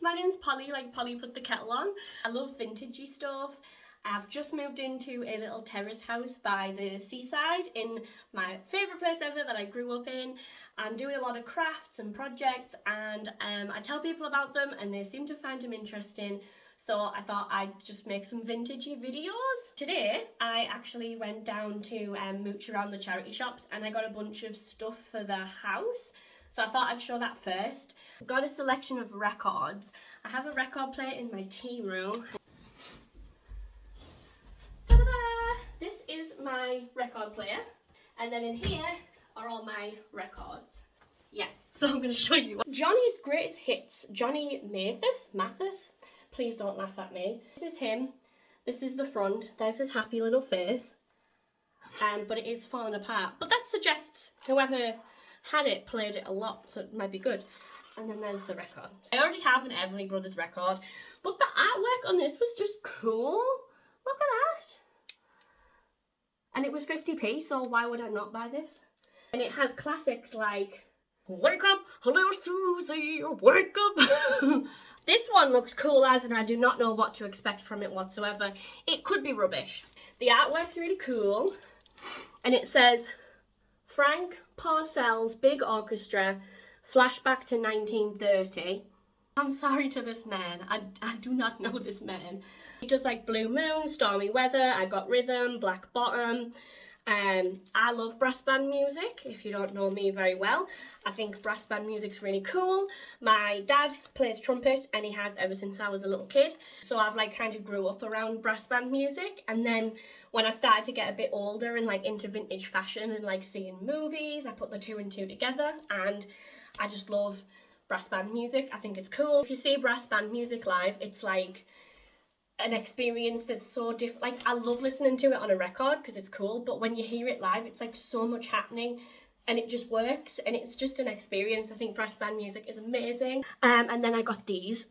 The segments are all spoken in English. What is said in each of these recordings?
My name's Polly, like Polly put the kettle on. I love vintagey stuff. I've just moved into a little terraced house by the seaside in my favourite place ever that I grew up in. I'm doing a lot of crafts and projects, and I tell people about them and they seem to find them interesting. So I thought I'd just make some vintagey videos. Today I actually went down to mooch around the charity shops and I got a bunch of stuff for the house. So I thought I'd show that first. Got a selection of records. I have a record player in my tea room. Ta-da! This is my record player. And then in here are all my records. Yeah, so I'm going to show you. Johnny's Greatest Hits. Johnny Mathis. Please don't laugh at me. This is him. This is the front. There's his happy little face. But it is falling apart. But that suggests whoever had it played it a lot, so it might be good. And then there's the record. I already have an Everly Brothers record, but the artwork on this was just cool. Look at that. And it was 50p, so why would I not buy this? And it has classics like Wake Up, Hello Susie, Wake Up. This one looks cool as, and I do not know what to expect from it whatsoever. It could be rubbish. The artwork's really cool, and it says Frank Parcell's Big Orchestra, flashback to 1930. I'm sorry to this man. I do not know this man. He does like Blue Moon, Stormy Weather, I Got Rhythm, Black Bottom. I love brass band music, if you don't know me very well. I think brass band music's really cool. My dad plays trumpet and he has ever since I was a little kid. So I've like kind of grew up around brass band music, and then when I started to get a bit older and like into vintage fashion and like seeing movies, I put the two and two together and I just love brass band music. I think it's cool. If you see brass band music live, it's like an experience that's so different. Like, I love listening to it on a record because it's cool, but when you hear it live, it's like so much happening and it just works, and it's just an experience. I think brass band music is amazing. And then I got these.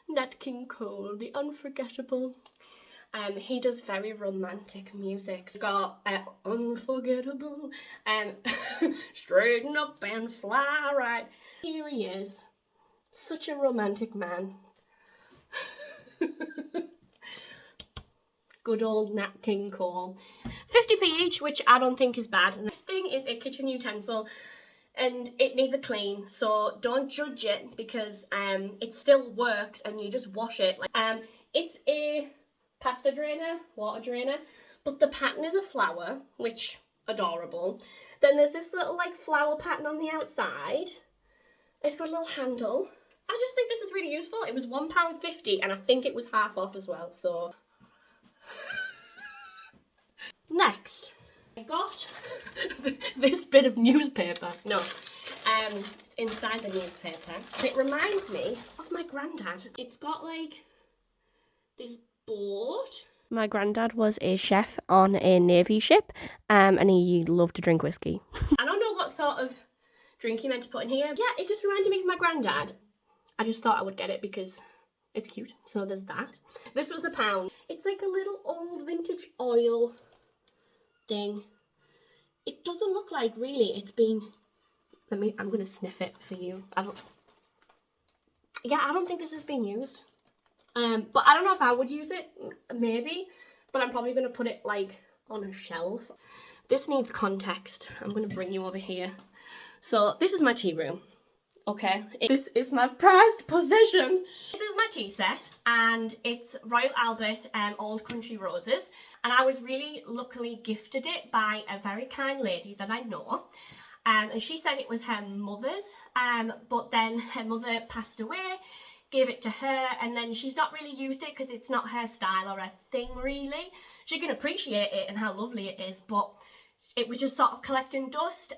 Nat King Cole, the unforgettable. He does very romantic music. He's got Unforgettable, Straighten Up and Fly Right. Here he is, such a romantic man. Good old Nat King Cole. 50p each, which I don't think is bad. And this thing is a kitchen utensil and it needs a clean, so don't judge it because it still works and you just wash it. It's a pasta drainer, water drainer, but the pattern is a flower, which adorable. Then there's this little like flower pattern on the outside. It's got a little handle. I just think this is really useful. It was £1.50 and I think it was half off as well, so. Next, I got this bit of newspaper. No, it's inside the newspaper. It reminds me of my granddad. It's got like this board. My granddad was a chef on a Navy ship, and he loved to drink whiskey. I don't know what sort of drink he meant to put in here. Yeah, it just reminded me of my granddad. I just thought I would get it because it's cute. So there's that. This was £1. It's like a little old vintage oil thing. It doesn't look like really it's been. I'm gonna sniff it for you. I don't think this has been used. But I don't know if I would use it. Maybe, but I'm probably gonna put it like on a shelf. This needs context. I'm gonna bring you over here. So this is my tea room. Okay, this is my prized possession. This is my tea set, and it's Royal Albert Old Country Roses, and I was really luckily gifted it by a very kind lady that I know, and she said it was her mother's, but then her mother passed away, gave it to her, and then she's not really used it because it's not her style or her thing really. She can appreciate it and how lovely it is, but it was just sort of collecting dust.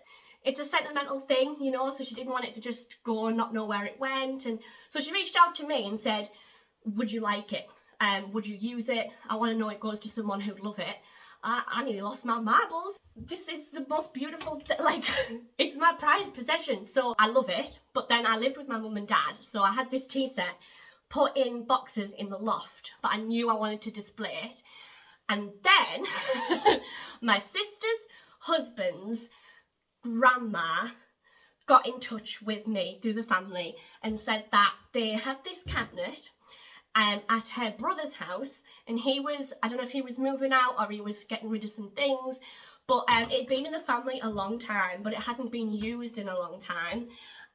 It's a sentimental thing, you know, so she didn't want it to just go and not know where it went. And so she reached out to me and said, would you like it? Would you use it? I want to know it goes to someone who'd love it. I nearly lost my marbles. This is the most beautiful, like, it's my prized possession. So I love it. But then I lived with my mum and dad. So I had this tea set put in boxes in the loft, but I knew I wanted to display it. And then my sister's husband's grandma got in touch with me through the family and said that they had this cabinet at her brother's house, and he was, I don't know if he was moving out or he was getting rid of some things, but it'd been in the family a long time, but it hadn't been used in a long time,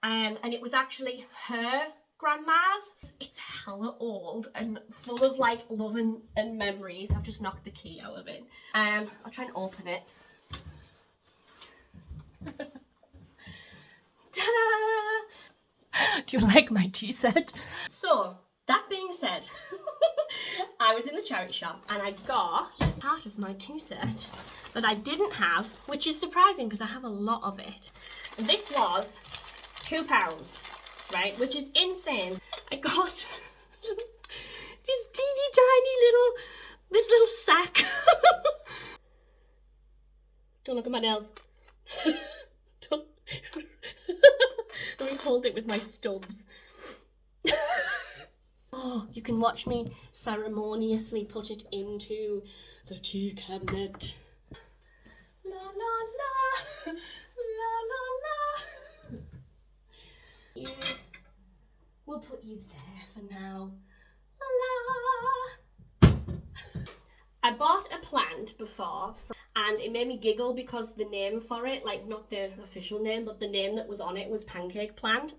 and it was actually her grandma's. It's hella old and full of like love and memories. I've just knocked the key out of it. I'll try and open it. Ta-da! Do you like my tea set? So, that being said, I was in the charity shop and I got part of my tea set that I didn't have, which is surprising because I have a lot of it. And this was £2, right? Which is insane. I got this teeny tiny little sack. Don't look at my nails. Don't. Let me hold it with my stubs. Oh, you can watch me ceremoniously put it into the tea cabinet. La la la, la la la. Yeah. We'll put you there for now. La la. I bought a plant before and it made me giggle because the name for it, like not the official name, but the name that was on it was pancake plant.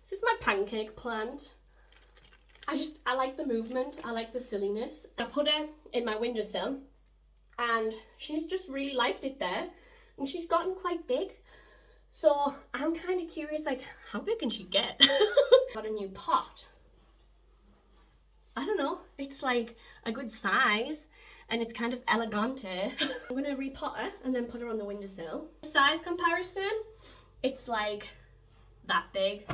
This is my pancake plant. I like the movement, I like the silliness. I put her in my windowsill and she's just really liked it there and she's gotten quite big. So I'm kind of curious, like, how big can she get? Got a new pot. I don't know, it's like a good size and it's kind of elegante. I'm gonna repot her and then put her on the windowsill. Size comparison, it's like that big.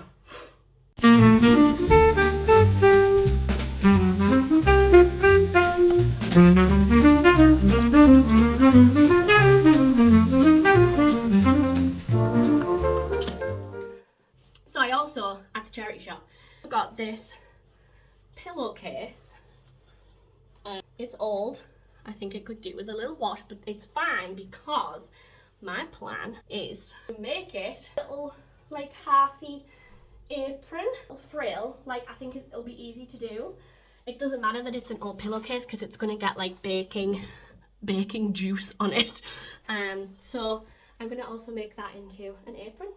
So I also, at the charity shop, got this pillowcase. It's old. I think it could do with a little wash, but it's fine because my plan is to make it a little like halfy apron frill. Like, I think it'll be easy to do. It doesn't matter that it's an old pillowcase because it's gonna get like baking juice on it. So I'm gonna also make that into an apron.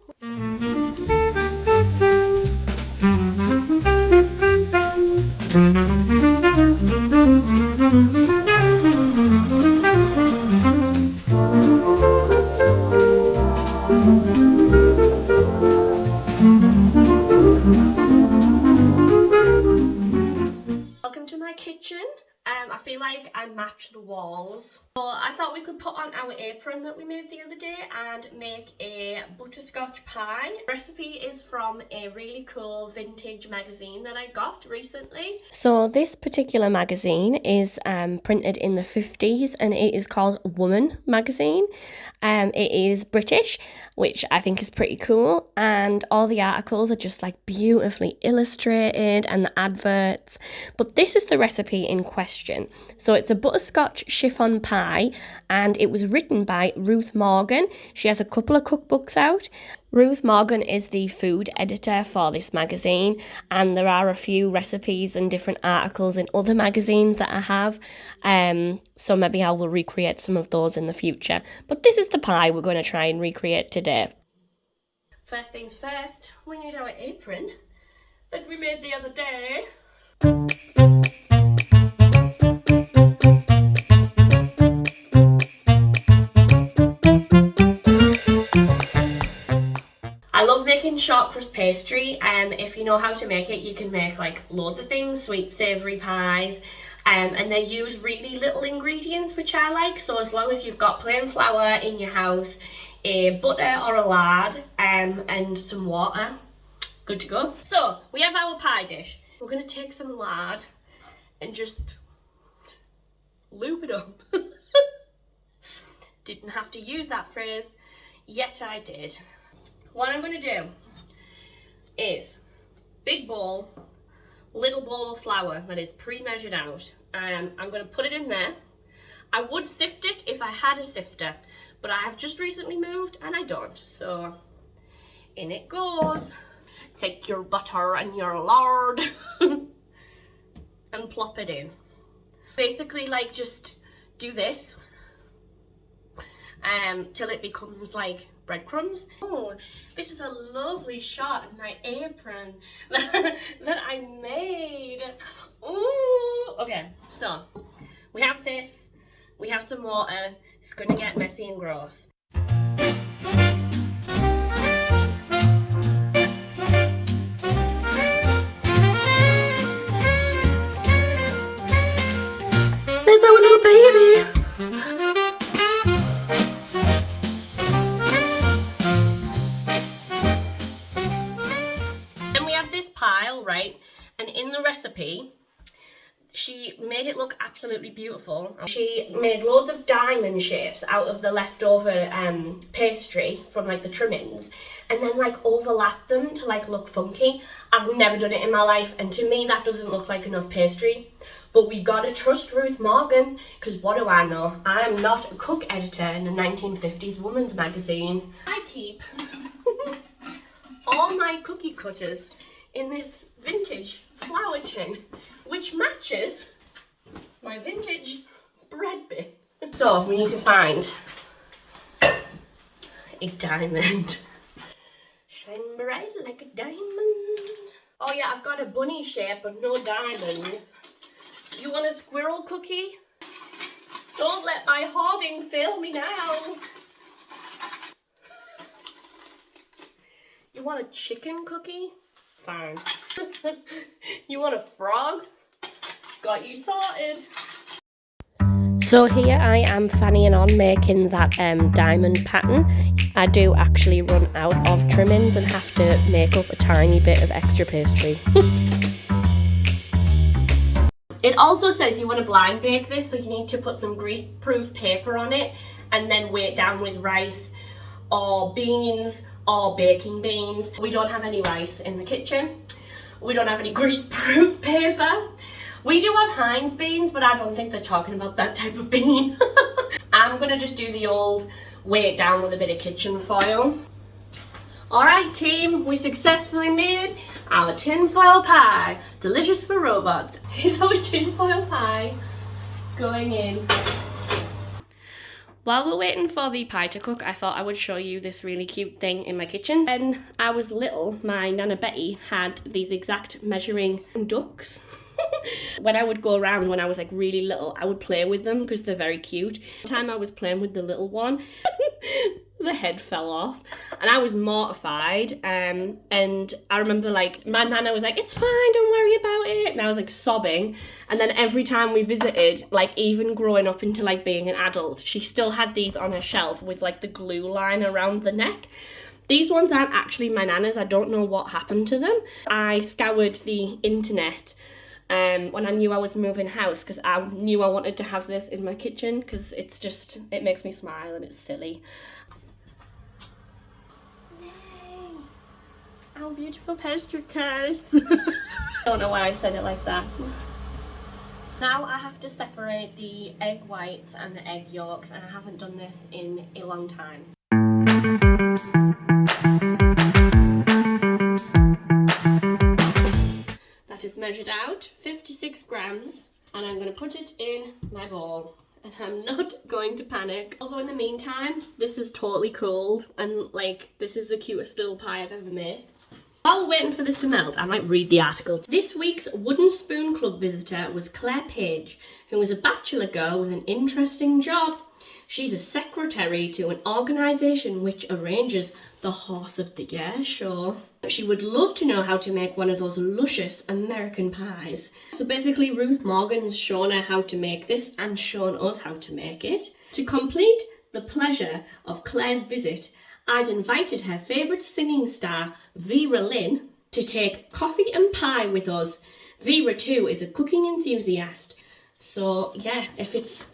Welcome to my kitchen. I feel like I match the walls. So I thought we could put on our apron that we made the other day and make a butterscotch pie. The recipe is from a really cool vintage magazine that I got recently. So this particular magazine is printed in the 50s and it is called Woman magazine. It is British, which I think is pretty cool, and all the articles are just like beautifully illustrated and the adverts. But this is the recipe in question. So it's a butterscotch chiffon pie and it was written by Ruth Morgan. She has a couple of cookbooks out. Ruth Morgan is the food editor for this magazine, and there are a few recipes and different articles in other magazines that I have. So maybe I will recreate some of those in the future. But this is the pie we're going to try and recreate today. First things first, we need our apron that we made the other day. I love making short crust pastry. If you know how to make it, you can make like loads of things, sweet savoury pies, and they use really little ingredients, which I like. So as long as you've got plain flour in your house, a butter or a lard, and some water, good to go. So we have our pie dish. We're going to take some lard and just loop it up. Didn't have to use that phrase, yet I did. What I'm going to do is big bowl, little bowl of flour that is pre-measured out, and I'm going to put it in there. I would sift it if I had a sifter, but I have just recently moved and I don't, so In it goes. Take your butter and your lard and plop it in. Basically, like, just do this till it becomes like breadcrumbs. Oh, this is a lovely shot of my apron that I made. Ooh, okay, so we have this, we have some water. It's gonna get messy and gross. There's our little baby. And we have this pile, right? And in the recipe, she made it look absolutely beautiful. She made loads of diamond shapes out of the leftover pastry from like the trimmings, and then like overlapped them to like look funky. I've never done it in my life, and to me that doesn't look like enough pastry. But we gotta trust Ruth Morgan, because what do I know? I'm not a cook editor in a 1950s woman's magazine. I keep all my cookie cutters in this vintage flour tin, which matches my vintage bread bin. So we need to find a diamond. Shine bright like a diamond. Oh yeah, I've got a bunny shape but no diamonds. You want a squirrel cookie? Don't let my hoarding fail me now. You want a chicken cookie? Fine. You want a frog? Got you sorted. So here I am fannying on making that diamond pattern. I do actually run out of trimmings and have to make up a tiny bit of extra pastry. It also says you want to blind bake this, so you need to put some grease-proof paper on it and then weigh it down with rice or beans or baking beans. We don't have any rice in the kitchen. We don't have any grease-proof paper. We do have Heinz beans, but I don't think they're talking about that type of bean. I'm gonna just do the old weigh it down with a bit of kitchen foil. Alright team, we successfully made our tinfoil pie. Delicious for robots. Here's our tinfoil pie going in. While we're waiting for the pie to cook, I thought I would show you this really cute thing in my kitchen. When I was little, my Nana Betty had these exact measuring ducks. When I would go around when I was like really little, I would play with them because they're very cute. One time I was playing with the little one, the head fell off and I was mortified, and I remember like my nana was like, it's fine, don't worry about it, and I was like sobbing. And then every time we visited, like even growing up into like being an adult, she still had these on her shelf with like the glue line around the neck. These ones aren't actually my nana's. I don't know what happened to them. I scoured the internet when I knew I was moving house, because I knew I wanted to have this in my kitchen because it's just, it makes me smile and it's silly. Yay! Our beautiful pastry case. Don't know why I said it like that. Now I have to separate the egg whites and the egg yolks, and I haven't done this in a long time. That is measured out, 56 grams, and I'm going to put it in my bowl, and I'm not going to panic. Also, in the meantime, this is totally cold, and like, this is the cutest little pie I've ever made. While waiting for this to melt, I might read the article. This week's Wooden Spoon Club visitor was Claire Page, who was a bachelor girl with an interesting job. She's a secretary to an organisation which arranges the Horse of the Year show. She would love to know how to make one of those luscious American pies. So basically Ruth Morgan's shown her how to make this and shown us how to make it. To complete the pleasure of Claire's visit, I'd invited her favourite singing star, Vera Lynn, to take coffee and pie with us. Vera too is a cooking enthusiast. So yeah, if it's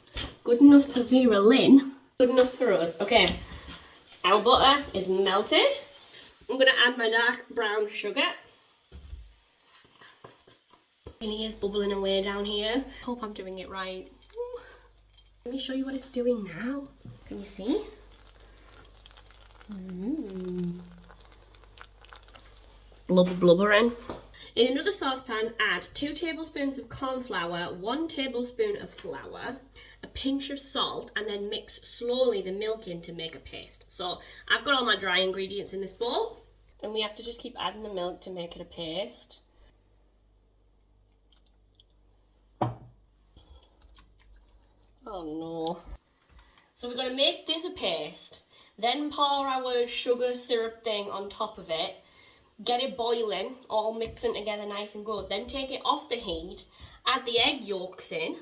good enough for Vera Lynn, good enough for us. Okay, our butter is melted. I'm going to add my dark brown sugar. It is bubbling away down here. Hope I'm doing it right. Let me show you what it's doing now. Can you see? blubbering. In another saucepan, add 2 tablespoons of corn flour, 1 tablespoon of flour, a pinch of salt, and then mix slowly the milk in to make a paste. So I've got all my dry ingredients in this bowl, and we have to just keep adding the milk to make it a paste. Oh no. So we're going to make this a paste, then pour our sugar syrup thing on top of it, get it boiling, all mixing together nice and good. Then take it off the heat, add the egg yolks in,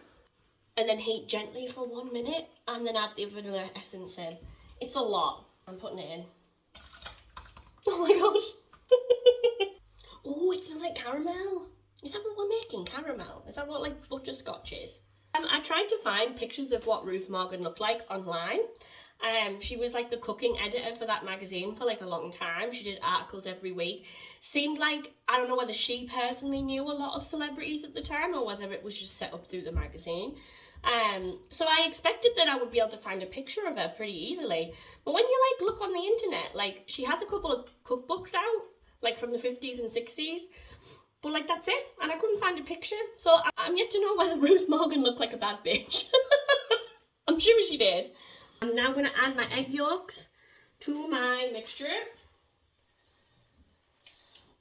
and then heat gently for 1 minute, and then add the vanilla essence in. It's a lot. I'm putting it in. Oh my god. Oh, it smells like caramel. Is that what we're making? Caramel? Is that what like butterscotch is? I tried to find pictures of what Ruth Morgan looked like online. She was like the cooking editor for that magazine for like a long time. She did articles every week. Seemed like, I don't know whether she personally knew a lot of celebrities at the time or whether it was just set up through the magazine. So I expected that I would be able to find a picture of her pretty easily. But when you like look on the internet, like she has a couple of cookbooks out, like from the 50s and 60s. But like that's it, and I couldn't find a picture. So I'm yet to know whether Ruth Morgan looked like a bad bitch. I'm sure she did. I'm now going to add my egg yolks to my mixture.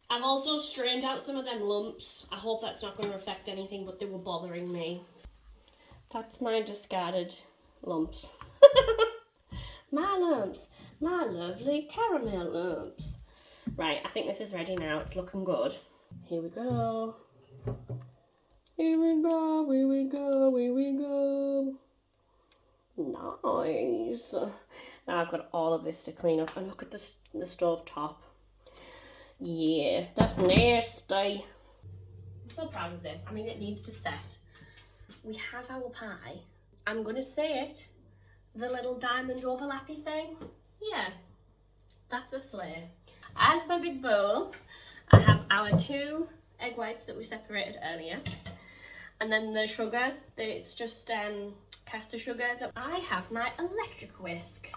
I've also strained out some of them lumps. I hope that's not going to affect anything, but they were bothering me. That's my discarded lumps. My lumps. My lovely caramel lumps. Right, I think this is ready now. It's looking good. Here we go. Here we go, here we go, here we go. Nice. Now I've got all of this to clean up. And look at the stove top. Yeah, that's nasty. I'm so proud of this. I mean, it needs to set. We have our pie. I'm going to say it. The little diamond overlappy thing. Yeah, that's a slay. As my big bowl, I have our 2 egg whites that we separated earlier. And then the sugar, it's just caster sugar. I have my electric whisk.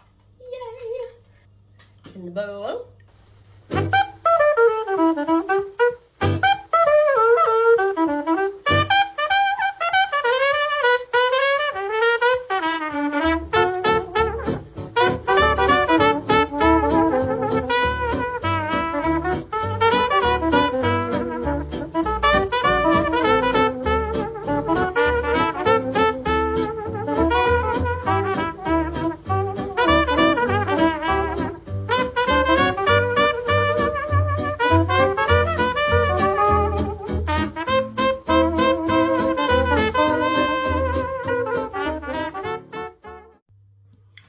Yay! In the bowl.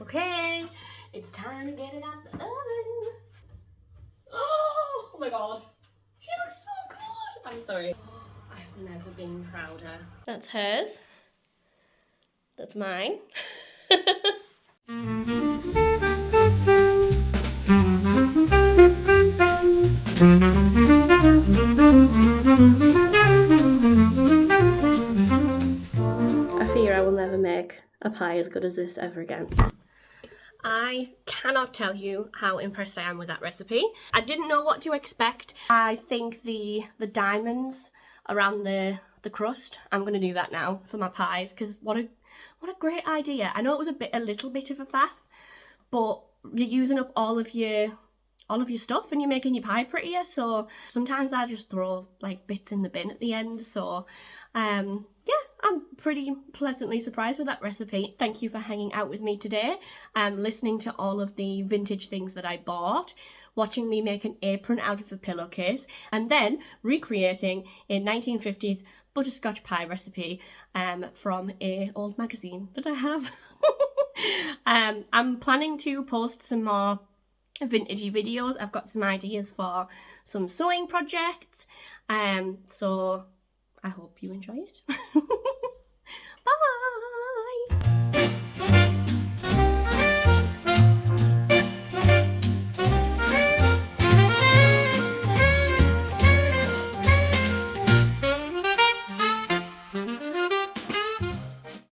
Okay, it's time to get it out the oven. Oh my god, she looks so good. I'm sorry. Oh, I've never been prouder. That's hers. That's mine. I fear I will never make a pie as good as this ever again. I cannot tell you how impressed I am with that recipe. I didn't know what to expect. I think the diamonds around the crust, I'm going to do that now for my pies, because what a great idea. I know it was a little bit of a faff, but you're using up all of your stuff and you're making your pie prettier. So sometimes I just throw like bits in the bin at the end. So yeah, I'm pretty pleasantly surprised with that recipe. Thank you for hanging out with me today, listening to all of the vintage things that I bought, watching me make an apron out of a pillowcase, and then recreating a 1950s butterscotch pie recipe from an old magazine that I have. I'm planning to post some more vintagey videos. I've got some ideas for some sewing projects, so I hope you enjoy it. Bye!